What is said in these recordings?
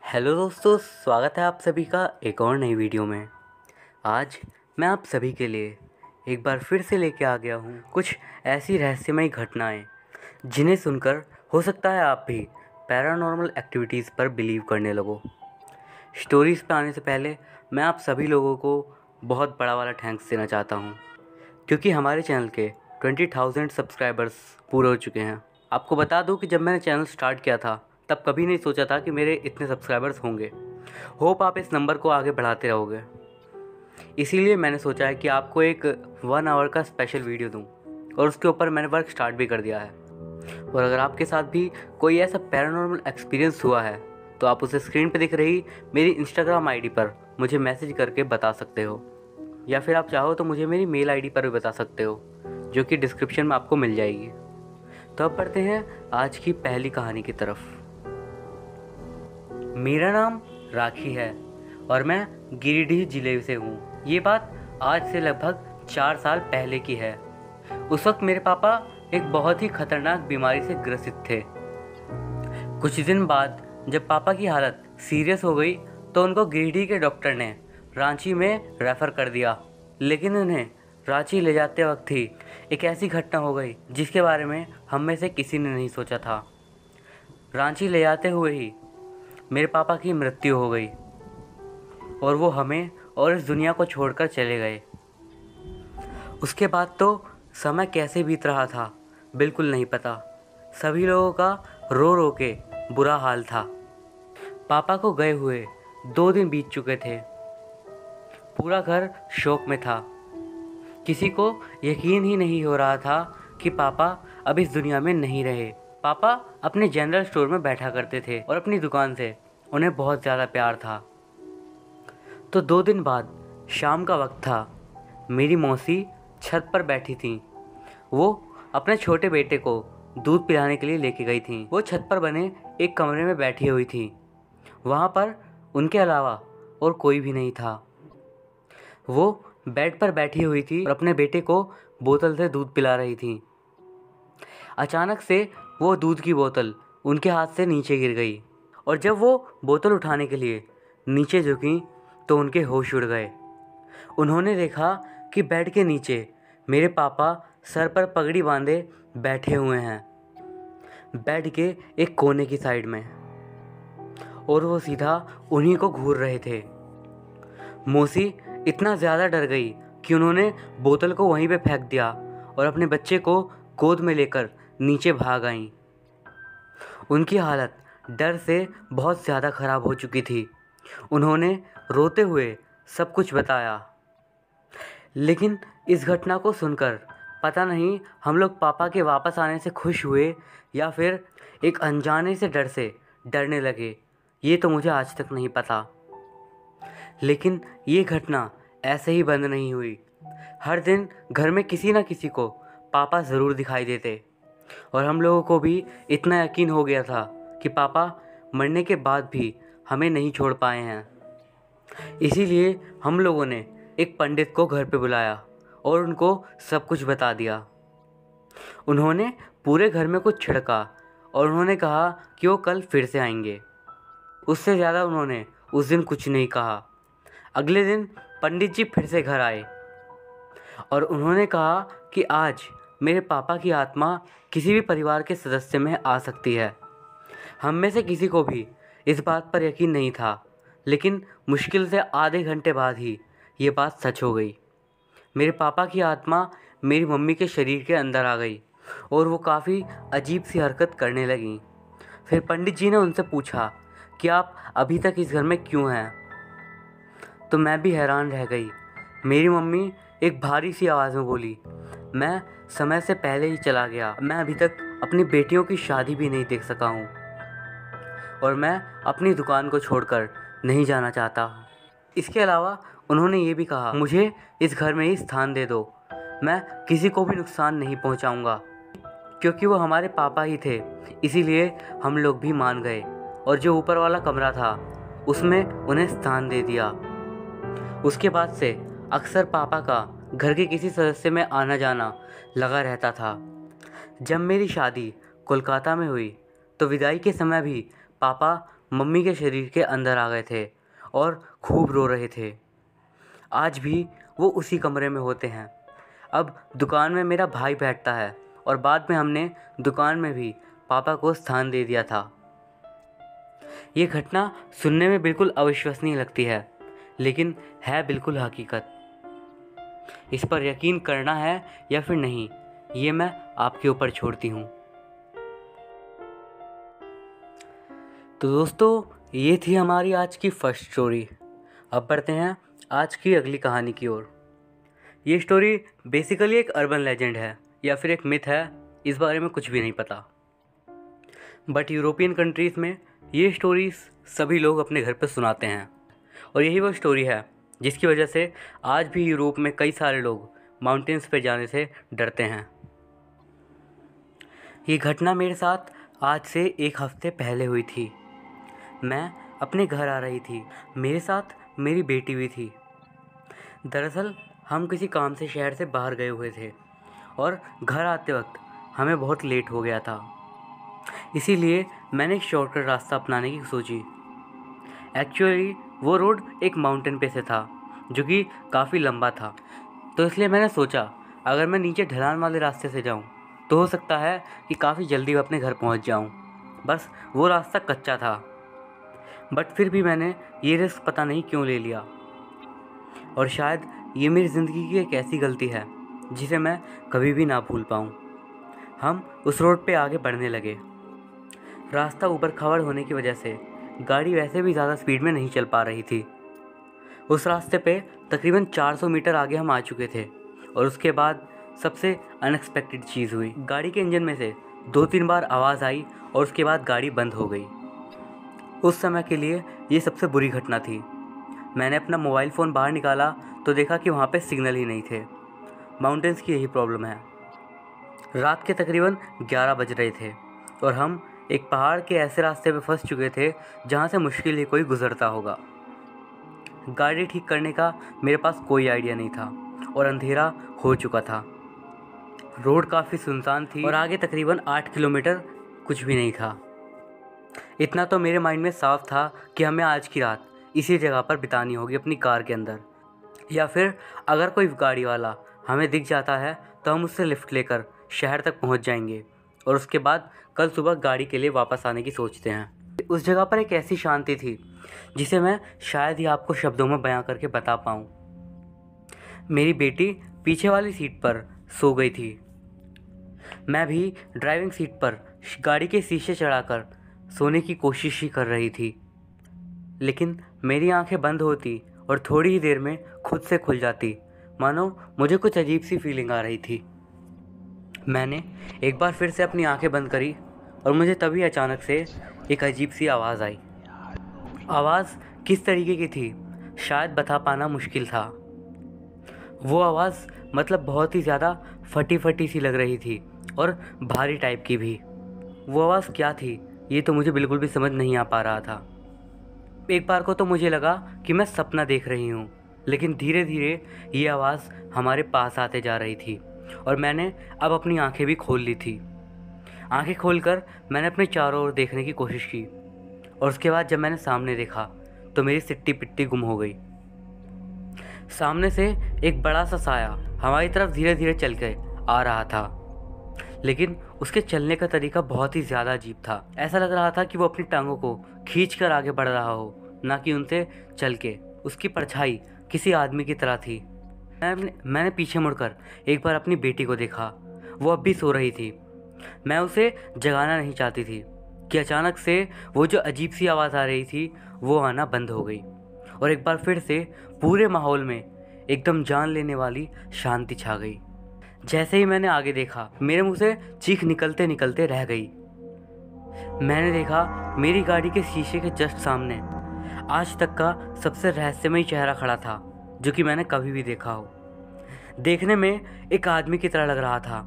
Hello दोस्तों, स्वागत है आप सभी का एक और नई वीडियो में। आज मैं आप सभी के लिए एक बार फिर से लेके आ गया हूँ कुछ ऐसी रहस्यमयी घटनाएं जिन्हें सुनकर हो सकता है आप भी पैरानॉर्मल एक्टिविटीज़ पर बिलीव करने लगो। स्टोरीज़ पे आने से पहले मैं आप सभी लोगों को बहुत बड़ा वाला थैंक्स देना चाहता हूँ, क्योंकि हमारे चैनल के 20,000 सब्सक्राइबर्स पूरे हो चुके हैं। आपको बता दूँ कि जब मैंने चैनल स्टार्ट किया था तब कभी नहीं सोचा था कि मेरे इतने सब्सक्राइबर्स होंगे। होप आप इस नंबर को आगे बढ़ाते रहोगे। इसीलिए मैंने सोचा है कि आपको एक 1 आवर का स्पेशल वीडियो दूं, और उसके ऊपर मैंने वर्क स्टार्ट भी कर दिया है। और अगर आपके साथ भी कोई ऐसा पैरानॉर्मल एक्सपीरियंस हुआ है तो आप उसे स्क्रीन पर दिख रही मेरी इंस्टाग्राम आईडी पर मुझे मैसेज करके बता सकते हो, या फिर आप चाहो तो मुझे मेरी मेल आईडी पर भी बता सकते हो, जो कि डिस्क्रिप्शन में आपको मिल जाएगी। तो अब बढ़ते हैं आज की पहली कहानी की तरफ। मेरा नाम राखी है और मैं गिरिडीह ज़िले से हूँ। ये बात आज से लगभग 4 साल पहले की है। उस वक्त मेरे पापा एक बहुत ही खतरनाक बीमारी से ग्रसित थे। कुछ दिन बाद जब पापा की हालत सीरियस हो गई तो उनको गिरिडीह के डॉक्टर ने रांची में रेफ़र कर दिया। लेकिन उन्हें रांची ले जाते वक्त ही एक ऐसी घटना हो गई जिसके बारे में हम में से किसी ने नहीं सोचा था। रांची ले जाते हुए ही मेरे पापा की मृत्यु हो गई और वो हमें और इस दुनिया को छोड़कर चले गए। उसके बाद तो समय कैसे बीत रहा था बिल्कुल नहीं पता। सभी लोगों का रो रो के बुरा हाल था। पापा को गए हुए 2 दिन बीत चुके थे। पूरा घर शोक में था। किसी को यकीन ही नहीं हो रहा था कि पापा अब इस दुनिया में नहीं रहे। पापा अपने जनरल स्टोर में बैठा करते थे और अपनी दुकान से उन्हें बहुत ज़्यादा प्यार था। तो 2 दिन बाद शाम का वक्त था। मेरी मौसी छत पर बैठी थी। वो अपने छोटे बेटे को दूध पिलाने के लिए लेके गई थी। वो छत पर बने एक कमरे में बैठी हुई थी। वहाँ पर उनके अलावा और कोई भी नहीं था। वो बेड पर बैठी हुई थी और अपने बेटे को बोतल से दूध पिला रही थी। अचानक से वो दूध की बोतल उनके हाथ से नीचे गिर गई, और जब वो बोतल उठाने के लिए नीचे झुकी तो उनके होश उड़ गए। उन्होंने देखा कि बेड के नीचे मेरे पापा सर पर पगड़ी बांधे बैठे हुए हैं, बेड के एक कोने की साइड में, और वो सीधा उन्हीं को घूर रहे थे। मौसी इतना ज़्यादा डर गई कि उन्होंने बोतल को वहीं पे फेंक दिया और अपने बच्चे को गोद में लेकर नीचे भाग आईं। उनकी हालत डर से बहुत ज़्यादा ख़राब हो चुकी थी। उन्होंने रोते हुए सब कुछ बताया। लेकिन इस घटना को सुनकर पता नहीं हम लोग पापा के वापस आने से खुश हुए या फिर एक अनजाने से डर से डरने लगे, ये तो मुझे आज तक नहीं पता। लेकिन ये घटना ऐसे ही बंद नहीं हुई। हर दिन घर में किसी न किसी को पापा ज़रूर दिखाई देते, और हम लोगों को भी इतना यकीन हो गया था कि पापा मरने के बाद भी हमें नहीं छोड़ पाए हैं। इसीलिए हम लोगों ने एक पंडित को घर पे बुलाया और उनको सब कुछ बता दिया। उन्होंने पूरे घर में कुछ छिड़का और उन्होंने कहा कि वो कल फिर से आएंगे। उससे ज़्यादा उन्होंने उस दिन कुछ नहीं कहा। अगले दिन पंडित जी फिर से घर आए और उन्होंने कहा कि आज मेरे पापा की आत्मा किसी भी परिवार के सदस्य में आ सकती है। हम में से किसी को भी इस बात पर यकीन नहीं था, लेकिन मुश्किल से आधे घंटे बाद ही ये बात सच हो गई। मेरे पापा की आत्मा मेरी मम्मी के शरीर के अंदर आ गई और वो काफ़ी अजीब सी हरकत करने लगी। फिर पंडित जी ने उनसे पूछा कि आप अभी तक इस घर में क्यों हैं? तो मैं भी हैरान रह गई। मेरी मम्मी एक भारी सी आवाज़ में बोली, मैं समय से पहले ही चला गया। मैं अभी तक अपनी बेटियों की शादी भी नहीं देख सका हूँ, और मैं अपनी दुकान को छोड़कर नहीं जाना चाहता। इसके अलावा उन्होंने ये भी कहा, मुझे इस घर में ही स्थान दे दो। मैं किसी को भी नुकसान नहीं पहुँचाऊँगा। क्योंकि वो हमारे पापा ही थे, इसीलिए हम लोग भी मान गए और जो ऊपर वाला कमरा था उसमें उन्हें स्थान दे दिया। उसके बाद से अक्सर पापा का घर के किसी सदस्य में आना जाना लगा रहता था। जब मेरी शादी कोलकाता में हुई तो विदाई के समय भी पापा मम्मी के शरीर के अंदर आ गए थे और खूब रो रहे थे। आज भी वो उसी कमरे में होते हैं। अब दुकान में मेरा भाई बैठता है और बाद में हमने दुकान में भी पापा को स्थान दे दिया था। ये घटना सुनने में बिल्कुल अविश्वसनीय लगती है, लेकिन है बिल्कुल हकीकत। इस पर यकीन करना है या फिर नहीं, ये मैं आपके ऊपर छोड़ती हूँ। तो दोस्तों, ये थी हमारी आज की फर्स्ट स्टोरी। अब बढ़ते हैं आज की अगली कहानी की ओर। ये स्टोरी बेसिकली एक अर्बन लेजेंड है या फिर एक मिथ है, इस बारे में कुछ भी नहीं पता। बट यूरोपियन कंट्रीज़ में ये स्टोरीज सभी लोग अपने घर पर सुनाते हैं और यही वो स्टोरी है जिसकी वजह से आज भी यूरोप में कई सारे लोग माउंटेन्स पे जाने से डरते हैं। ये घटना मेरे साथ आज से एक हफ्ते पहले हुई थी। मैं अपने घर आ रही थी, मेरे साथ मेरी बेटी भी थी। दरअसल हम किसी काम से शहर से बाहर गए हुए थे और घर आते वक्त हमें बहुत लेट हो गया था। इसीलिए मैंने एक शॉर्टकट रास्ता अपनाने की सोची। एक्चुअली वो रोड एक माउंटेन पे से था जो कि काफ़ी लंबा था, तो इसलिए मैंने सोचा अगर मैं नीचे ढलान वाले रास्ते से जाऊं तो हो सकता है कि काफ़ी जल्दी मैं अपने घर पहुंच जाऊं। बस वो रास्ता कच्चा था, बट फिर भी मैंने ये रिस्क पता नहीं क्यों ले लिया। और शायद ये मेरी ज़िंदगी की एक ऐसी गलती है जिसे मैं कभी भी ना भूल पाऊँ। हम उस रोड पे आगे बढ़ने लगे। रास्ता ऊपर खबर होने की वजह से गाड़ी वैसे भी ज़्यादा स्पीड में नहीं चल पा रही थी। उस रास्ते पे तकरीबन 400 मीटर आगे हम आ चुके थे और उसके बाद सबसे अनएक्सपेक्टेड चीज़ हुई। गाड़ी के इंजन में से 2-3 बार आवाज़ आई और उसके बाद गाड़ी बंद हो गई। उस समय के लिए ये सबसे बुरी घटना थी। मैंने अपना मोबाइल फ़ोन बाहर निकाला तो देखा कि वहाँ पे सिग्नल ही नहीं थे। माउंटेन्स की यही प्रॉब्लम है। रात के तकरीबन 11 बज रहे थे और हम एक पहाड़ के ऐसे रास्ते पे फंस चुके थे जहाँ से मुश्किल ही कोई गुजरता होगा। गाड़ी ठीक करने का मेरे पास कोई आइडिया नहीं था और अंधेरा हो चुका था। रोड काफ़ी सुनसान थी और आगे तकरीबन 8 किलोमीटर कुछ भी नहीं था। इतना तो मेरे माइंड में साफ था कि हमें आज की रात इसी जगह पर बितानी होगी अपनी कार के अंदर, या फिर अगर कोई गाड़ी वाला हमें दिख जाता है तो हम उससे लिफ्ट लेकर शहर तक पहुंच जाएंगे और उसके बाद कल सुबह गाड़ी के लिए वापस आने की सोचते हैं। उस जगह पर एक ऐसी शांति थी जिसे मैं शायद ही आपको शब्दों में बयां करके बता पाऊँ। मेरी बेटी पीछे वाली सीट पर सो गई थी। मैं भी ड्राइविंग सीट पर गाड़ी के शीशे चढ़ाकर सोने की कोशिश ही कर रही थी, लेकिन मेरी आंखें बंद होती और थोड़ी ही देर में खुद से खुल जाती, मानो मुझे कुछ अजीब सी फीलिंग आ रही थी। मैंने एक बार फिर से अपनी आंखें बंद करी और मुझे तभी अचानक से एक अजीब सी आवाज़ आई। आवाज़ किस तरीके की थी शायद बता पाना मुश्किल था। वो आवाज़ मतलब बहुत ही ज़्यादा फटी फटी सी लग रही थी और भारी टाइप की भी। वो आवाज़ क्या थी ये तो मुझे बिल्कुल भी समझ नहीं आ पा रहा था। एक बार को तो मुझे लगा कि मैं सपना देख रही हूँ, लेकिन धीरे धीरे ये आवाज़ हमारे पास आते जा रही थी और मैंने अब अपनी आंखें भी खोल ली थी। आंखें खोलकर मैंने अपने चारों ओर देखने की कोशिश की और उसके बाद जब मैंने सामने देखा तो मेरी सिट्टी पिट्टी गुम हो गई। सामने से एक बड़ा सा साया हमारी तरफ धीरे धीरे चल के आ रहा था, लेकिन उसके चलने का तरीका बहुत ही ज़्यादा अजीब था। ऐसा लग रहा था कि वो अपनी टांगों को खींचकर आगे बढ़ रहा हो, ना कि उनसे चल के। उसकी परछाई किसी आदमी की तरह थी। मैंने पीछे मुड़कर एक बार अपनी बेटी को देखा। वो अब भी सो रही थी। मैं उसे जगाना नहीं चाहती थी कि अचानक से वो जो अजीब सी आवाज़ आ रही थी वो आना बंद हो गई और एक बार फिर से पूरे माहौल में एकदम जान लेने वाली शांति छा गई। जैसे ही मैंने आगे देखा मेरे मुंह से चीख निकलते निकलते रह गई। मैंने देखा मेरी गाड़ी के शीशे के जस्ट सामने आज तक का सबसे रहस्यमयी चेहरा खड़ा था जो कि मैंने कभी भी देखा हो। देखने में एक आदमी की तरह लग रहा था,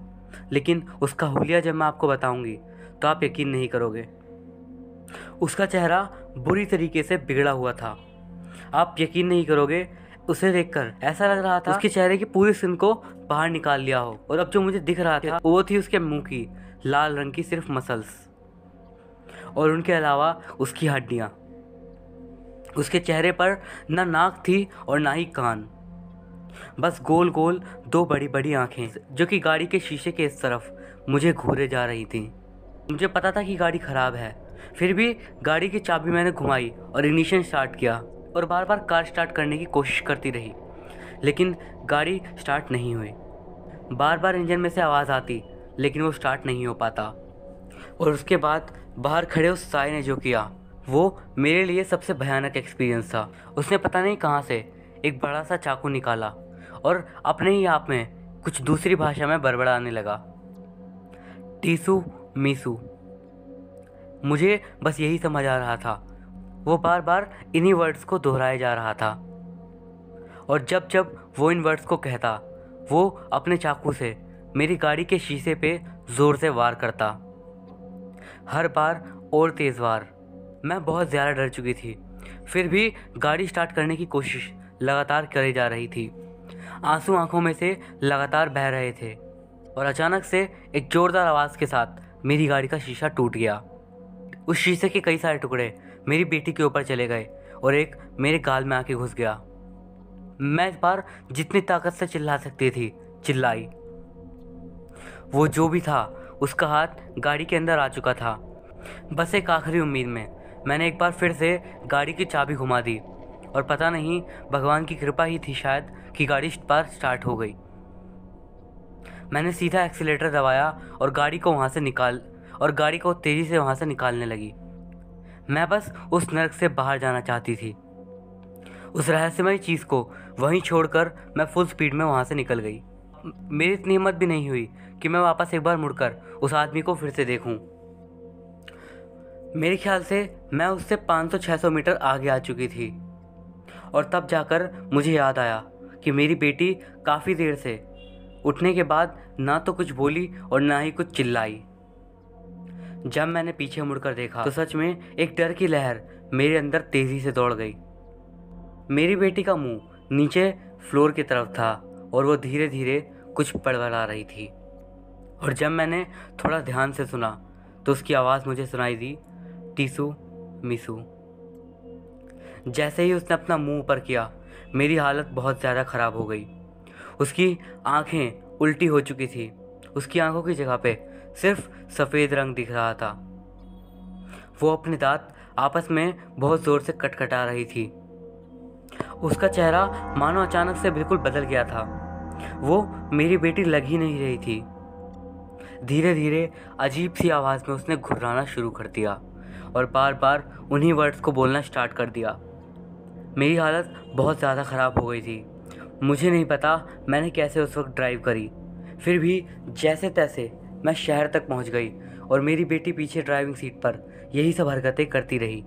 लेकिन उसका हुलिया जब मैं आपको बताऊंगी तो आप यकीन नहीं करोगे। उसका चेहरा बुरी तरीके से बिगड़ा हुआ था। आप यकीन नहीं करोगे, उसे देखकर ऐसा लग रहा था उसके चेहरे की पूरी स्किन को बाहर निकाल लिया हो और अब जो मुझे दिख रहा था वो थी उसके मुंह की लाल रंग की सिर्फ मसल्स। और उनके अलावा उसकी हड्डियाँ। उसके चेहरे पर ना नाक थी और ना ही कान, बस गोल गोल दो बड़ी बड़ी आँखें जो कि गाड़ी के शीशे के इस तरफ मुझे घूरे जा रही थी। मुझे पता था कि गाड़ी ख़राब है, फिर भी गाड़ी की चाबी मैंने घुमाई और इग्निशन स्टार्ट किया और बार बार कार स्टार्ट करने की कोशिश करती रही, लेकिन गाड़ी स्टार्ट नहीं हुई। बार बार इंजन में से आवाज़ आती, लेकिन वो स्टार्ट नहीं हो पाता। और उसके बाद बाहर खड़े उस साई ने जो किया, वो मेरे लिए सबसे भयानक एक्सपीरियंस था। उसने पता नहीं कहाँ से एक बड़ा सा चाकू निकाला और अपने ही आप में कुछ दूसरी भाषा में बड़बड़ाने लगा, टीसू मीसू। मुझे बस यही समझ आ रहा था। वो बार बार इन्हीं वर्ड्स को दोहराए जा रहा था, और जब जब वो इन वर्ड्स को कहता, वो अपने चाकू से मेरी गाड़ी के शीशे पे ज़ोर से वार करता, हर बार और तेज़ वार। मैं बहुत ज़्यादा डर चुकी थी, फिर भी गाड़ी स्टार्ट करने की कोशिश लगातार करी जा रही थी। आंसू आंखों में से लगातार बह रहे थे, और अचानक से एक ज़ोरदार आवाज़ के साथ मेरी गाड़ी का शीशा टूट गया। उस शीशे के कई सारे टुकड़े मेरी बेटी के ऊपर चले गए और एक मेरे गाल में आके घुस गया। मैं इस बार जितनी ताकत से चिल्ला सकती थी चिल्लाई। वो जो भी था उसका हाथ गाड़ी के अंदर आ चुका था। बस एक आखिरी उम्मीद में मैंने एक बार फिर से गाड़ी की चाबी घुमा दी, और पता नहीं भगवान की कृपा ही थी शायद कि गाड़ी बार स्टार्ट हो गई। मैंने सीधा एक्सीलेटर दबाया और गाड़ी को तेज़ी से वहाँ से निकालने लगी। मैं बस उस नर्क से बाहर जाना चाहती थी। उस रहस्यमय चीज़ को वहीं छोड़कर मैं फुल स्पीड में वहाँ से निकल गई। मेरी इतनी हिम्मत भी नहीं हुई कि मैं वापस एक बार मुड़कर उस आदमी को फिर से देखूं। मेरे ख्याल से मैं उससे 500-600 मीटर आगे आ चुकी थी, और तब जाकर मुझे याद आया कि मेरी बेटी काफ़ी देर से उठने के बाद ना तो कुछ बोली और ना ही कुछ चिल्लाई। जब मैंने पीछे मुड़कर देखा तो सच में एक डर की लहर मेरे अंदर तेज़ी से दौड़ गई। मेरी बेटी का मुंह नीचे फ्लोर की तरफ था और वो धीरे धीरे कुछ बड़बड़ा रही थी, और जब मैंने थोड़ा ध्यान से सुना तो उसकी आवाज़ मुझे सुनाई दी, टीसू मीसू। जैसे ही उसने अपना मुंह ऊपर किया, मेरी हालत बहुत ज़्यादा ख़राब हो गई। उसकी आंखें उल्टी हो चुकी थी। उसकी आंखों की जगह पे सिर्फ सफ़ेद रंग दिख रहा था। वो अपने दांत आपस में बहुत ज़ोर से कटकटा रही थी। उसका चेहरा मानो अचानक से बिल्कुल बदल गया था। वो मेरी बेटी लग ही नहीं रही थी। धीरे धीरे अजीब सी आवाज़ में उसने घुर्राना शुरू कर दिया और बार बार उन्हीं वर्ड्स को बोलना स्टार्ट कर दिया। मेरी हालत बहुत ज़्यादा ख़राब हो गई थी। मुझे नहीं पता मैंने कैसे उस वक्त ड्राइव करी, फिर भी जैसे तैसे मैं शहर तक पहुंच गई और मेरी बेटी पीछे ड्राइविंग सीट पर यही सब हरकतें करती रही।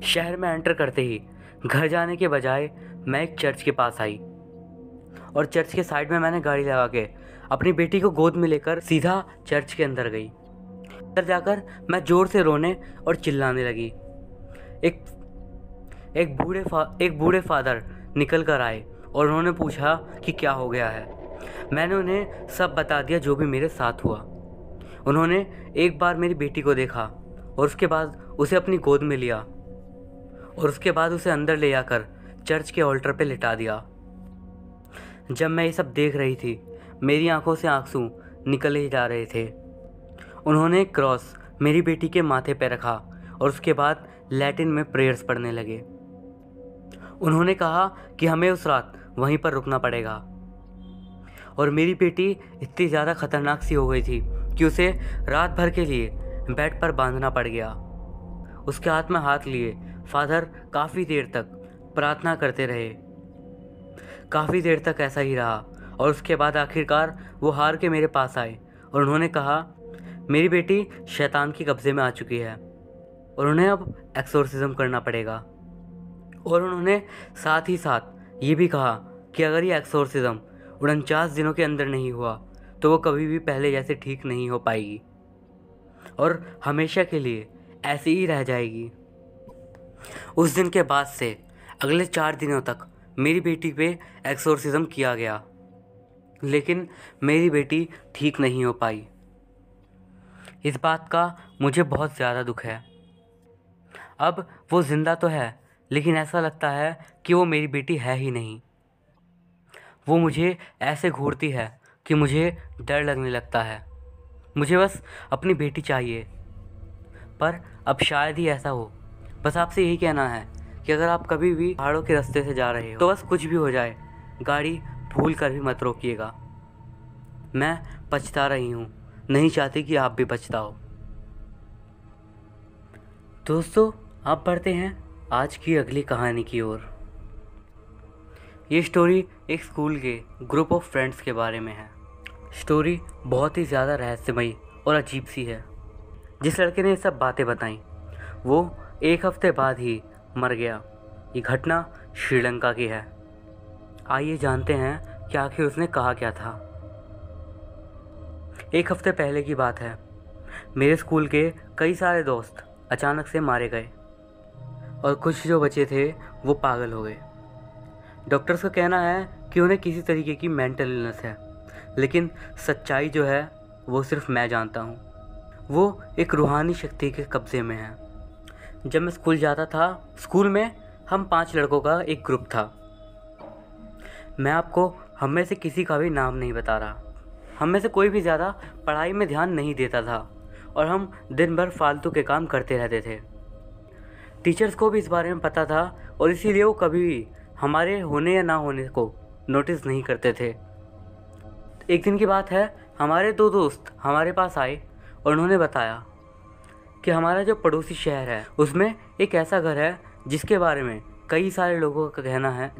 शहर में एंटर करते ही घर जाने के बजाय मैं एक चर्च के पास आई, और चर्च के साइड में मैंने गाड़ी लगा के अपनी बेटी को गोद में लेकर सीधा चर्च के अंदर गई। अंदर जाकर मैं ज़ोर से रोने और चिल्लाने लगी। एक बूढ़े फादर निकल कर आए और उन्होंने पूछा कि क्या हो गया है। मैंने उन्हें सब बता दिया जो भी मेरे साथ हुआ। उन्होंने एक बार मेरी बेटी को देखा और उसके बाद उसे अपनी गोद में लिया, और उसके बाद उसे अंदर ले जाकर चर्च के ऑल्टर पे लिटा दिया। जब मैं ये सब देख रही थी, मेरी आंखों से आंसू निकल ही जा रहे थे। उन्होंने क्रॉस मेरी बेटी के माथे पे रखा और उसके बाद लैटिन में प्रेयर्स पढ़ने लगे। उन्होंने कहा कि हमें उस रात वहीं पर रुकना पड़ेगा, और मेरी बेटी इतनी ज़्यादा ख़तरनाक सी हो गई थी कि उसे रात भर के लिए बेड पर बांधना पड़ गया। उसके हाथ में हाथ लिए फादर काफ़ी देर तक प्रार्थना करते रहे। काफ़ी देर तक ऐसा ही रहा, और उसके बाद आखिरकार वो हार के मेरे पास आए और उन्होंने कहा मेरी बेटी शैतान के कब्ज़े में आ चुकी है और उन्हें अब एक्सोर्सिज्म करना पड़ेगा। और उन्होंने साथ ही साथ ये भी कहा कि अगर ये एक्सोर्सिज्म 49 दिनों के अंदर नहीं हुआ तो वो कभी भी पहले जैसे ठीक नहीं हो पाएगी और हमेशा के लिए ऐसी ही रह जाएगी। उस दिन के बाद से अगले 4 दिनों तक मेरी बेटी पे एक्सोर्सिज्म किया गया, लेकिन मेरी बेटी ठीक नहीं हो पाई। इस बात का मुझे बहुत ज़्यादा दुख है। अब वो ज़िंदा तो है, लेकिन ऐसा लगता है कि वो मेरी बेटी है ही नहीं। वो मुझे ऐसे घूरती है कि मुझे डर लगने लगता है। मुझे बस अपनी बेटी चाहिए, पर अब शायद ही ऐसा हो। बस आपसे यही कहना है कि अगर आप कभी भी पहाड़ों के रास्ते से जा रहे हो तो बस कुछ भी हो जाए, गाड़ी भूल कर भी मत रोकिएगा। मैं पछता रही हूँ, नहीं चाहती कि आप भी पछताओ। दोस्तों, आप बढ़ते हैं आज की अगली कहानी की ओर। ये स्टोरी एक स्कूल के ग्रुप ऑफ फ्रेंड्स के बारे में है। स्टोरी बहुत ही ज़्यादा रहस्यमयी और अजीब सी है। जिस लड़के ने ये सब बातें बताई वो 1 हफ्ते बाद ही मर गया। ये घटना श्रीलंका की है। आइए जानते हैं कि आखिर उसने कहा क्या था। 1 हफ्ते पहले की बात है। मेरे स्कूल के कई सारे दोस्त अचानक से मारे गए और कुछ जो बचे थे वो पागल हो गए। डॉक्टर्स का कहना है कि उन्हें किसी तरीके की मेंटल इलनेस है, लेकिन सच्चाई जो है वो सिर्फ मैं जानता हूँ। वो एक रूहानी शक्ति के कब्ज़े में है। जब मैं स्कूल जाता था, स्कूल में हम 5 लड़कों का एक ग्रुप था। मैं आपको हम में से किसी का भी नाम नहीं बता रहा। हम में से कोई भी ज़्यादा पढ़ाई में ध्यान नहीं देता था और हम दिन भर फालतू के काम करते रहते थे। टीचर्स को भी इस बारे में पता था और इसीलिए वो कभी भी हमारे होने या ना होने को नोटिस नहीं करते थे। एक दिन की बात है, हमारे 2 दोस्त हमारे पास आए और उन्होंने बताया कि हमारा जो पड़ोसी शहर है उसमें एक ऐसा घर है जिसके बारे में कई सारे लोगों का कहना है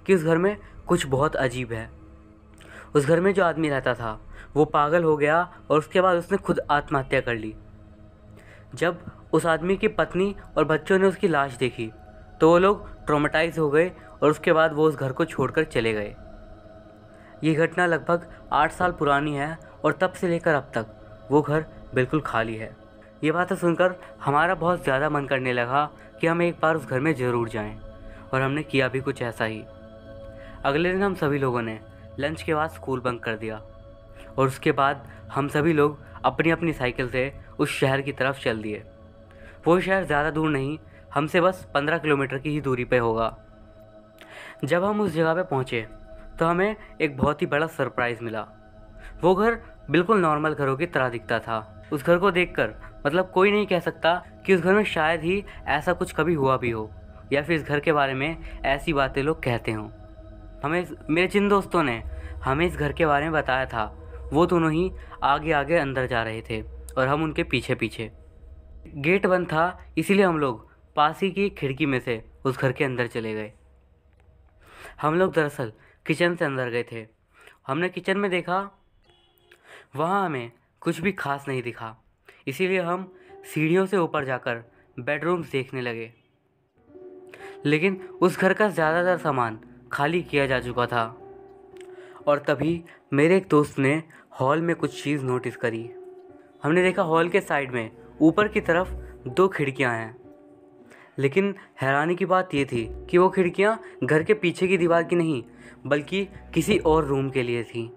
कि उस घर में कुछ बहुत अजीब है। उस घर में जो आदमी रहता था वो पागल हो गया और उसके बाद उसने खुद आत्महत्या कर ली। जब उस आदमी की पत्नी और बच्चों ने उसकी लाश देखी तो वो लोग ट्रॉमेटाइज हो गए और उसके बाद वो उस घर को छोड़कर चले गए। ये घटना लगभग 8 साल पुरानी है और तब से लेकर अब तक वो घर बिल्कुल खाली है। ये बातें सुनकर हमारा बहुत ज़्यादा मन करने लगा कि हम एक बार उस घर में ज़रूर जाएं, और हमने किया भी कुछ ऐसा ही। अगले दिन हम सभी लोगों ने लंच के बाद स्कूल बंक कर दिया और उसके बाद हम सभी लोग अपनी अपनी साइकिल से उस शहर की तरफ चल दिए। वो शहर ज़्यादा दूर नहीं, हमसे बस 15 किलोमीटर की ही दूरी पे होगा। जब हम उस जगह पे पहुँचे तो हमें एक बहुत ही बड़ा सरप्राइज़ मिला। वो घर बिल्कुल नॉर्मल घरों की तरह दिखता था। उस घर को देखकर मतलब कोई नहीं कह सकता कि उस घर में शायद ही ऐसा कुछ कभी हुआ भी हो, या फिर इस घर के बारे में ऐसी बातें लोग कहते हों। मेरे जिन दोस्तों ने हमें इस घर के बारे में बताया था वो दोनों ही आगे आगे अंदर जा रहे थे और हम उनके पीछे पीछे। गेट बंद था, इसीलिए हम लोग पास ही की खिड़की में से उस घर के अंदर चले गए। हम लोग दरअसल किचन से अंदर गए थे। हमने किचन में देखा, वहाँ हमें कुछ भी खास नहीं दिखा, इसीलिए हम सीढ़ियों से ऊपर जाकर बेडरूम्स देखने लगे। लेकिन उस घर का ज़्यादातर सामान खाली किया जा चुका था और तभी मेरे एक दोस्त ने हॉल में कुछ चीज़ नोटिस करी। हमने देखा हॉल के साइड में ऊपर की तरफ 2 खिड़कियां हैं, लेकिन हैरानी की बात ये थी कि वो खिड़कियां घर के पीछे की दीवार की नहीं बल्कि किसी और रूम के लिए थी।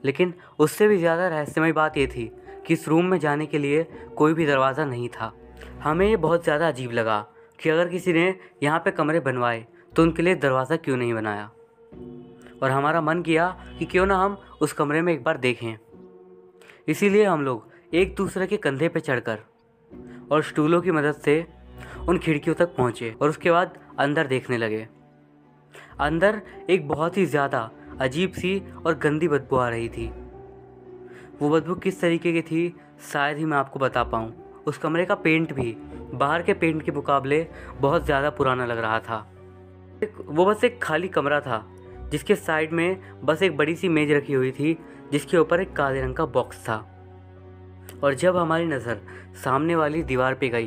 लेकिन उससे भी ज़्यादा रहस्यमय बात ये थी कि इस रूम में जाने के लिए कोई भी दरवाज़ा नहीं था। हमें ये बहुत ज़्यादा अजीब लगा कि अगर किसी ने यहाँ पे कमरे बनवाए तो उनके लिए दरवाज़ा क्यों नहीं बनाया, और हमारा मन किया कि क्यों ना हम उस कमरे में एक बार देखें। इसीलिए हम लोग एक दूसरे के कंधे पे चढ़कर और स्टूलों की मदद से उन खिड़कियों तक पहुँचे और उसके बाद अंदर देखने लगे। अंदर एक बहुत ही ज़्यादा अजीब सी और गंदी बदबू आ रही थी। वो बदबू किस तरीके की थी शायद ही मैं आपको बता पाऊँ। उस कमरे का पेंट भी बाहर के पेंट के मुकाबले बहुत ज़्यादा पुराना लग रहा था। वो बस एक खाली कमरा था जिसके साइड में बस एक बड़ी सी मेज़ रखी हुई थी जिसके ऊपर एक काले रंग का बॉक्स था। और जब हमारी नज़र सामने वाली दीवार पे गई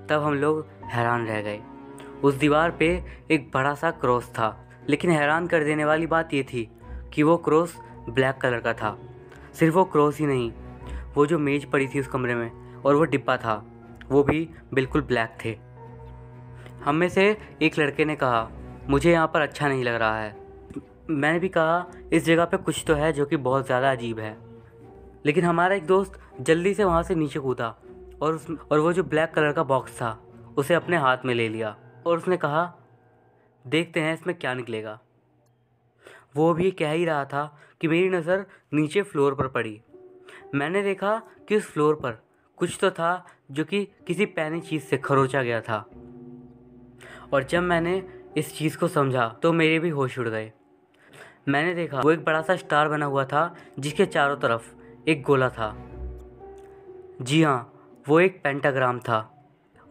तब हम लोग हैरान रह गए। उस दीवार पे एक बड़ा सा क्रॉस था, लेकिन हैरान कर देने वाली बात ये थी कि वो क्रॉस ब्लैक कलर का था। सिर्फ वो क्रॉस ही नहीं, वो जो मेज़ पड़ी थी उस कमरे में और वो डिब्बा था वो भी बिल्कुल ब्लैक थे। हम में से एक लड़के ने कहा, मुझे यहाँ पर अच्छा नहीं लग रहा है। मैंने भी कहा, इस जगह पे कुछ तो है जो कि बहुत ज़्यादा अजीब है। लेकिन हमारा एक दोस्त जल्दी से वहाँ से नीचे कूदा और वो जो ब्लैक कलर का बॉक्स था उसे अपने हाथ में ले लिया और उसने कहा, देखते हैं इसमें क्या निकलेगा। वो भी कह ही रहा था कि मेरी नज़र नीचे फ्लोर पर पड़ी। मैंने देखा कि उस फ्लोर पर कुछ तो था जो कि किसी पैनी चीज़ से खरोचा गया था, और जब मैंने इस चीज़ को समझा तो मेरे भी होश उड़ गए। मैंने देखा वो एक बड़ा सा स्टार बना हुआ था जिसके चारों तरफ एक गोला था। जी हाँ, वो एक पेंटाग्राम था।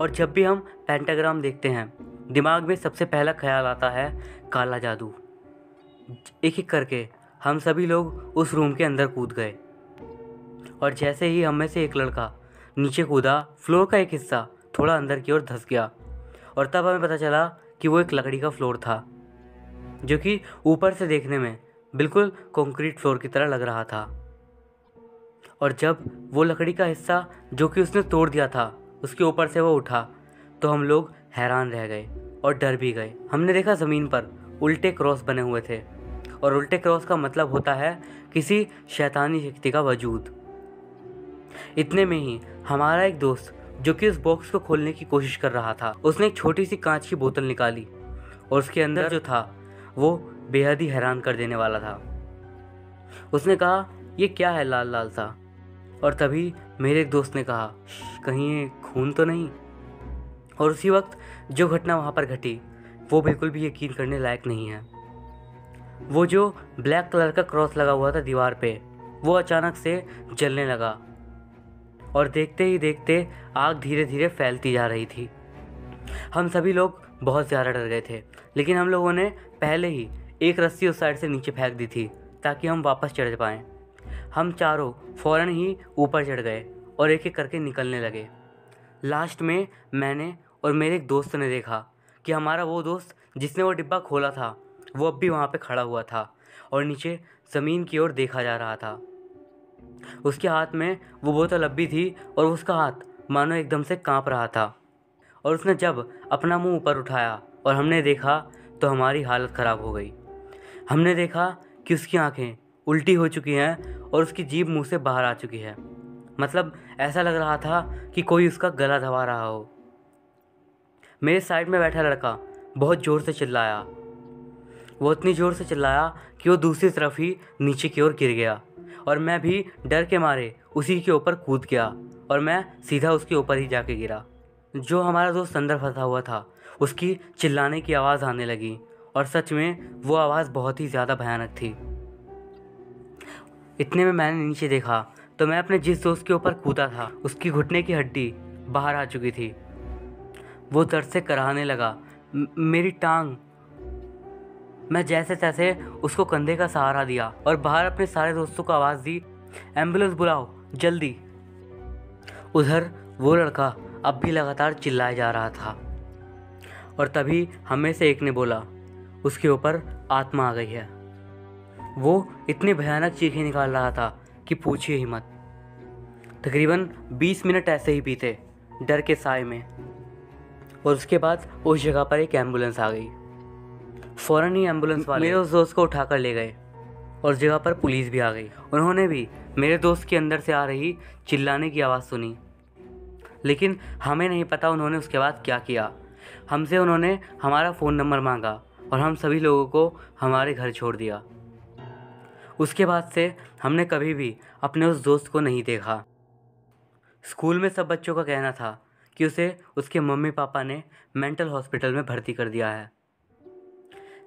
और जब भी हम पेंटाग्राम देखते हैं दिमाग में सबसे पहला ख्याल आता है काला जादू। एक एक करके हम सभी लोग उस रूम के अंदर कूद गए, और जैसे ही हम में से एक लड़का नीचे कूदा, फ्लोर का एक हिस्सा थोड़ा अंदर की ओर धंस गया, और तब हमें पता चला कि वो एक लकड़ी का फ्लोर था जो कि ऊपर से देखने में बिल्कुल कंक्रीट फ्लोर की तरह लग रहा था। और जब वो लकड़ी का हिस्सा जो कि उसने तोड़ दिया था उसके ऊपर से वो उठा तो हम लोग हैरान रह गए और डर भी गए। हमने देखा ज़मीन पर उल्टे क्रॉस बने हुए थे, और उल्टे क्रॉस का मतलब होता है किसी शैतानी शक्ति का वजूद। इतने में ही हमारा एक दोस्त जो कि उस बॉक्स को खोलने की कोशिश कर रहा था, उसने एक छोटी सी कांच की बोतल निकाली और उसके अंदर जो था वो बेहद ही हैरान कर देने वाला था। उसने कहा, ये क्या है लाल लाल सा? और तभी मेरे एक दोस्त ने कहा, कहीं ये खून तो नहीं? और उसी वक्त जो घटना वहाँ पर घटी वो बिल्कुल भी यकीन करने लायक नहीं है। वो जो ब्लैक कलर का क्रॉस लगा हुआ था दीवार पे, वो अचानक से जलने लगा, और देखते ही देखते आग धीरे धीरे फैलती जा रही थी। हम सभी लोग बहुत ज़्यादा डर गए थे, लेकिन हम लोगों ने पहले ही एक रस्सी उस साइड से नीचे फेंक दी थी ताकि हम वापस चढ़ पाएँ। हम चारों फ़ौरन ही ऊपर चढ़ गए और एक एक करके निकलने लगे। लास्ट में मैंने और मेरे एक दोस्त ने देखा कि हमारा वो दोस्त जिसने वो डिब्बा खोला था वो अब भी वहाँ पे खड़ा हुआ था और नीचे ज़मीन की ओर देखा जा रहा था। उसके हाथ में वो बोतल अब भी थी और उसका हाथ मानो एकदम से कांप रहा था। और उसने जब अपना मुंह ऊपर उठाया और हमने देखा तो हमारी हालत ख़राब हो गई। हमने देखा कि उसकी आंखें उल्टी हो चुकी हैं और उसकी जीभ मुंह से बाहर आ चुकी है। मतलब ऐसा लग रहा था कि कोई उसका गला दबा रहा हो। मेरे साइड में बैठा लड़का बहुत ज़ोर से चिल्लाया। वो इतनी ज़ोर से चिल्लाया कि वो दूसरी तरफ ही नीचे की ओर गिर गया, और मैं भी डर के मारे उसी के ऊपर कूद गया और मैं सीधा उसके ऊपर ही जाके गिरा। जो हमारा दोस्त अंदर फंसा हुआ था उसकी चिल्लाने की आवाज़ आने लगी, और सच में वो आवाज़ बहुत ही ज़्यादा भयानक थी। इतने में मैंने नीचे देखा तो मैं अपने जिस दोस्त के ऊपर कूदा था उसकी घुटने की हड्डी बाहर आ चुकी थी। वो दर्द से कराहने लगा। मेरी टांग। मैं जैसे तैसे उसको कंधे का सहारा दिया और बाहर अपने सारे दोस्तों को आवाज़ दी, एम्बुलेंस बुलाओ जल्दी। उधर वो लड़का अब भी लगातार चिल्लाया जा रहा था, और तभी हमें से एक ने बोला, उसके ऊपर आत्मा आ गई है। वो इतनी भयानक चीखें निकाल रहा था कि पूछिए ही मत। तकरीबन 20 मिनट ऐसे ही बीते डर के साए में, और उसके बाद उस जगह पर एक एम्बुलेंस आ गई। फ़ौरन ही एम्बुलेंस वाले मेरे उस दोस्त को उठाकर ले गए और जगह पर पुलिस भी आ गई। उन्होंने भी मेरे दोस्त के अंदर से आ रही चिल्लाने की आवाज़ सुनी, लेकिन हमें नहीं पता उन्होंने उसके बाद क्या किया। हमसे उन्होंने हमारा फ़ोन नंबर मांगा और हम सभी लोगों को हमारे घर छोड़ दिया। उसके बाद से हमने कभी भी अपने उस दोस्त को नहीं देखा। स्कूल में सब बच्चों का कहना था कि उसे उसके मम्मी पापा ने मेंटल हॉस्पिटल में भर्ती कर दिया है।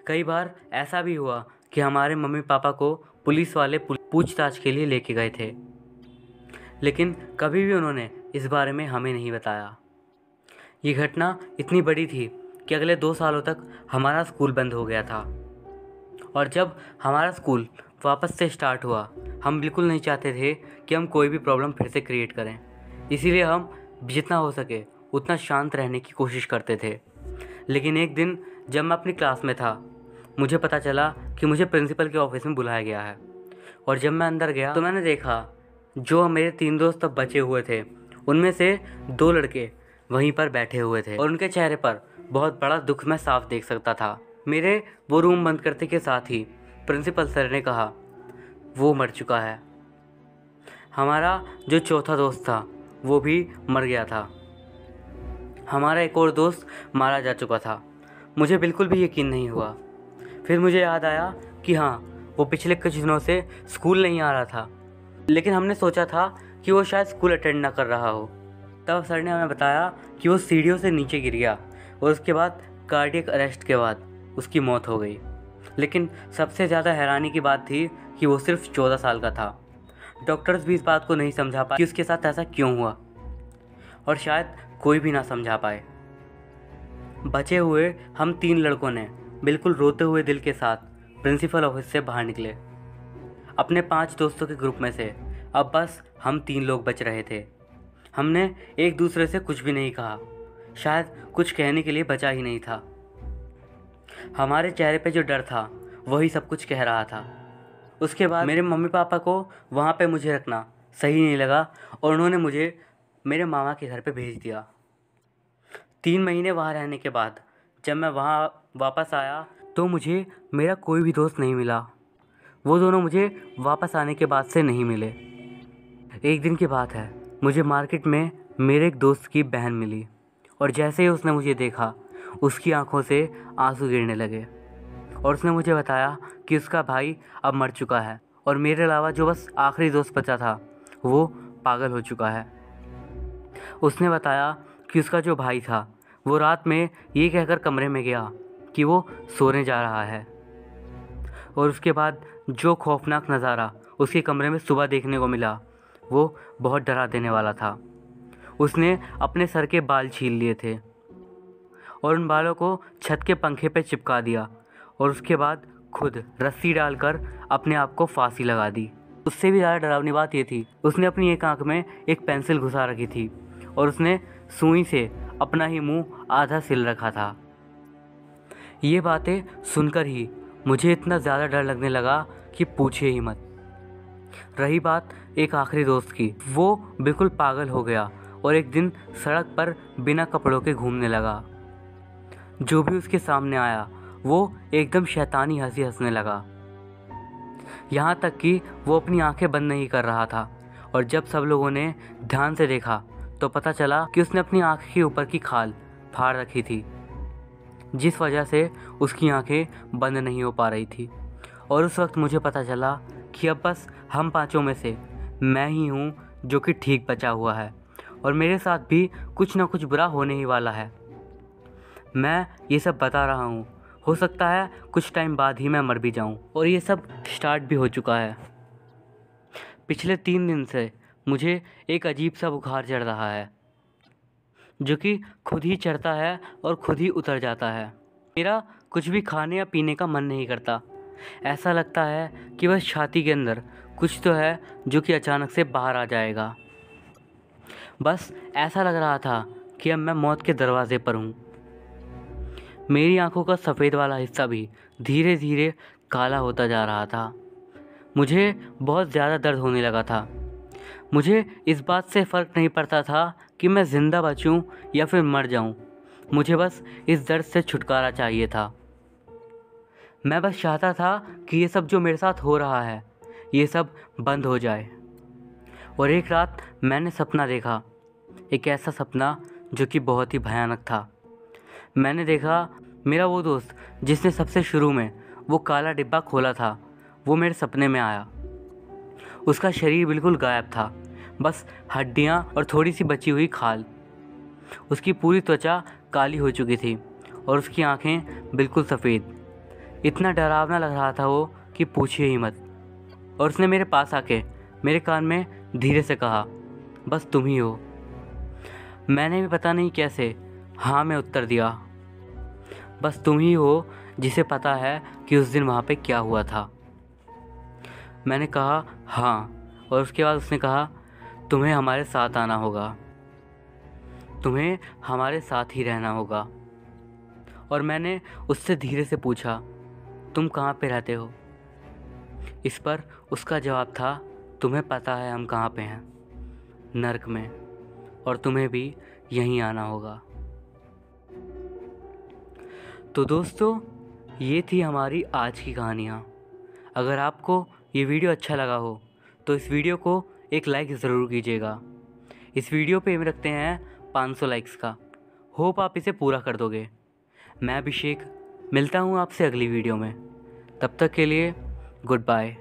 कई बार ऐसा भी हुआ कि हमारे मम्मी पापा को पुलिस वाले पूछताछ के लिए लेके गए थे, लेकिन कभी भी उन्होंने इस बारे में हमें नहीं बताया। ये घटना इतनी बड़ी थी कि अगले 2 सालों तक हमारा स्कूल बंद हो गया था, और जब हमारा स्कूल वापस से स्टार्ट हुआ हम बिल्कुल नहीं चाहते थे कि हम कोई भी प्रॉब्लम फिर से क्रिएट करें। इसीलिए हम जितना हो सके उतना शांत रहने की कोशिश करते थे। लेकिन एक दिन जब मैं अपनी क्लास में था मुझे पता चला कि मुझे प्रिंसिपल के ऑफिस में बुलाया गया है, और जब मैं अंदर गया तो मैंने देखा जो मेरे 3 दोस्त तब बचे हुए थे उनमें से 2 लड़के वहीं पर बैठे हुए थे, और उनके चेहरे पर बहुत बड़ा दुख मैं साफ देख सकता था। मेरे वो रूम बंद करते के साथ ही प्रिंसिपल सर ने कहा, वो मर चुका है। हमारा जो चौथा दोस्त था वो भी मर गया था। हमारा एक और दोस्त मारा जा चुका था। मुझे बिल्कुल भी यकीन नहीं हुआ। फिर मुझे याद आया कि हाँ, वो पिछले कुछ दिनों से स्कूल नहीं आ रहा था, लेकिन हमने सोचा था कि वो शायद स्कूल अटेंड ना कर रहा हो। तब सर ने हमें बताया कि वो सीढ़ियों से नीचे गिर गया और उसके बाद कार्डियक अरेस्ट के बाद उसकी मौत हो गई। लेकिन सबसे ज़्यादा हैरानी की बात थी कि वो सिर्फ 14 साल का था। डॉक्टर्स भी इस बात को नहीं समझा पाए कि उसके साथ ऐसा क्यों हुआ, और शायद कोई भी ना समझा पाए। बचे हुए हम 3 लड़कों ने बिल्कुल रोते हुए दिल के साथ प्रिंसिपल ऑफिस से बाहर निकले। अपने 5 दोस्तों के ग्रुप में से अब बस हम 3 लोग बच रहे थे। हमने एक दूसरे से कुछ भी नहीं कहा, शायद कुछ कहने के लिए बचा ही नहीं था। हमारे चेहरे पे जो डर था वही सब कुछ कह रहा था। उसके बाद मेरे मम्मी पापा को वहाँ पे मुझे रखना सही नहीं लगा और उन्होंने मुझे मेरे मामा के घर पे भेज दिया। 3 महीने वहाँ रहने के बाद जब मैं वहाँ वापस आया तो मुझे मेरा कोई भी दोस्त नहीं मिला। वो दोनों मुझे वापस आने के बाद से नहीं मिले। एक दिन की बात है, मुझे मार्केट में मेरे एक दोस्त की बहन मिली और जैसे ही उसने मुझे देखा उसकी आंखों से आंसू गिरने लगे और उसने मुझे बताया कि उसका भाई अब मर चुका है और मेरे अलावा जो बस आखिरी दोस्त बचा था वो पागल हो चुका है। उसने बताया कि उसका जो भाई था वो रात में ये कहकर कमरे में गया कि वो सोने जा रहा है, और उसके बाद जो खौफनाक नज़ारा उसके कमरे में सुबह देखने को मिला वो बहुत डरा देने वाला था। उसने अपने सर के बाल छील लिए थे और उन बालों को छत के पंखे पे चिपका दिया और उसके बाद खुद रस्सी डालकर अपने आप को फांसी लगा दी। उससे भी ज़्यादा डरावनी बात ये थी, उसने अपनी एक आंख में एक पेंसिल घुसा रखी थी और उसने सुई से अपना ही मुंह आधा सिल रखा था। ये बातें सुनकर ही मुझे इतना ज़्यादा डर लगने लगा कि पूछिए ही मत। रही बात एक आखिरी दोस्त की, वो बिल्कुल पागल हो गया और एक दिन सड़क पर बिना कपड़ों के घूमने लगा। जो भी उसके सामने आया वो एकदम शैतानी हंसी हंसने लगा, यहाँ तक कि वो अपनी आंखें बंद नहीं कर रहा था। और जब सब लोगों ने ध्यान से देखा तो पता चला कि उसने अपनी आंख के ऊपर की खाल फाड़ रखी थी, जिस वजह से उसकी आंखें बंद नहीं हो पा रही थी। और उस वक्त मुझे पता चला कि अब बस हम 5 में से मैं ही हूँ जो कि ठीक बचा हुआ है और मेरे साथ भी कुछ ना कुछ बुरा होने ही वाला है। मैं ये सब बता रहा हूँ, हो सकता है कुछ टाइम बाद ही मैं मर भी जाऊँ, और ये सब स्टार्ट भी हो चुका है। पिछले 3 दिन से मुझे एक अजीब सा बुखार चढ़ रहा है जो कि खुद ही चढ़ता है और खुद ही उतर जाता है। मेरा कुछ भी खाने या पीने का मन नहीं करता। ऐसा लगता है कि बस छाती के अंदर कुछ तो है जो कि अचानक से बाहर आ जाएगा। बस ऐसा लग रहा था कि अब मैं मौत के दरवाजे पर हूँ। मेरी आंखों का सफ़ेद वाला हिस्सा भी धीरे धीरे काला होता जा रहा था। मुझे बहुत ज़्यादा दर्द होने लगा था। मुझे इस बात से फ़र्क नहीं पड़ता था कि मैं ज़िंदा बचूं या फिर मर जाऊं। मुझे बस इस दर्द से छुटकारा चाहिए था। मैं बस चाहता था कि ये सब जो मेरे साथ हो रहा है ये सब बंद हो जाए। और एक रात मैंने सपना देखा, एक ऐसा सपना जो कि बहुत ही भयानक था। मैंने देखा मेरा वो दोस्त जिसने सबसे शुरू में वो काला डिब्बा खोला था वो मेरे सपने में आया। उसका शरीर बिल्कुल गायब था, बस हड्डियाँ और थोड़ी सी बची हुई खाल। उसकी पूरी त्वचा काली हो चुकी थी और उसकी आंखें बिल्कुल सफ़ेद। इतना डरावना लग रहा था वो कि पूछिए ही मत। और उसने मेरे पास आके मेरे कान में धीरे से कहा, बस तुम ही हो। मैंने भी पता नहीं कैसे हाँ में उत्तर दिया। बस तुम ही हो जिसे पता है कि उस दिन वहाँ पे क्या हुआ था। मैंने कहा हाँ, और उसके बाद उसने कहा तुम्हें हमारे साथ आना होगा, तुम्हें हमारे साथ ही रहना होगा। और मैंने उससे धीरे से पूछा तुम कहाँ पे रहते हो। इस पर उसका जवाब था तुम्हें पता है हम कहाँ पे हैं, नर्क में, और तुम्हें भी यहीं आना होगा। तो दोस्तों ये थी हमारी आज की कहानियाँ। अगर आपको ये वीडियो अच्छा लगा हो तो इस वीडियो को एक लाइक ज़रूर कीजिएगा। इस वीडियो पे हम रखते हैं 500 लाइक्स का। होप आप इसे पूरा कर दोगे। मैं अभिषेक मिलता हूँ आपसे अगली वीडियो में। तब तक के लिए गुड बाय।